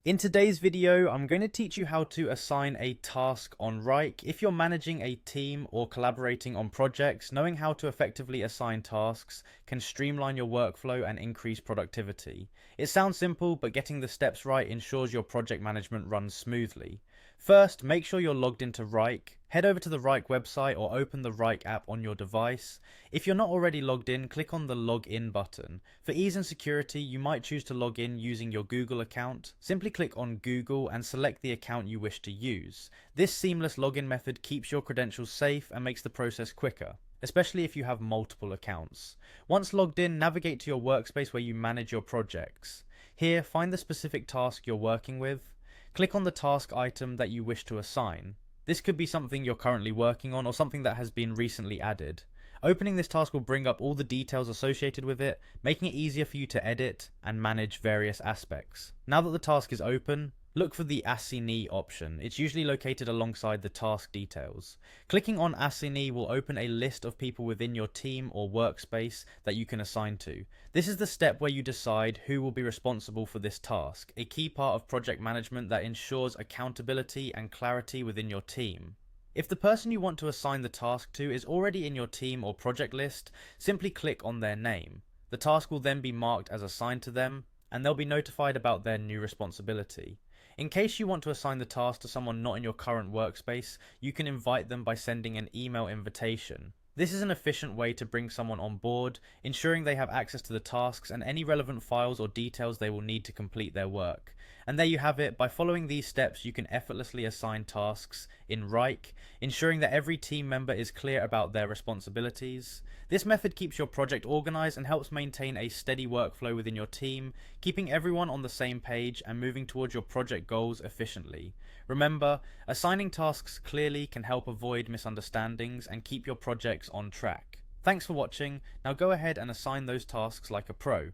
In today's video, I'm going to teach you how to assign a task on Wrike. If you're managing a team or collaborating on projects, knowing how to effectively assign tasks can streamline your workflow and increase productivity. It sounds simple, but getting the steps right ensures your project management runs smoothly. First, make sure you're logged into Wrike. Head over to the Wrike website or open the Wrike app on your device. If you're not already logged in, click on the Login button. For ease and security, you might choose to log in using your Google account. Simply click on Google and select the account you wish to use. This seamless login method keeps your credentials safe and makes the process quicker, especially if you have multiple accounts. Once logged in, navigate to your workspace where you manage your projects. Here, find the specific task you're working with. Click on the task item that you wish to assign. This could be something you're currently working on or something that has been recently added. Opening this task will bring up all the details associated with it, making it easier for you to edit and manage various aspects. Now that the task is open, look for the Assign option. It's usually located alongside the task details. Clicking on Assign will open a list of people within your team or workspace that you can assign to. This is the step where you decide who will be responsible for this task, a key part of project management that ensures accountability and clarity within your team. If the person you want to assign the task to is already in your team or project list, simply click on their name. The task will then be marked as assigned to them, and they'll be notified about their new responsibility. In case you want to assign the task to someone not in your current workspace, you can invite them by sending an email invitation. This is an efficient way to bring someone on board, ensuring they have access to the tasks and any relevant files or details they will need to complete their work. And there you have it. By following these steps, you can effortlessly assign tasks in Wrike, ensuring that every team member is clear about their responsibilities. This method keeps your project organized and helps maintain a steady workflow within your team, keeping everyone on the same page and moving towards your project goals efficiently. Remember, assigning tasks clearly can help avoid misunderstandings and keep your projects on track. Thanks for watching. Now go ahead and assign those tasks like a pro.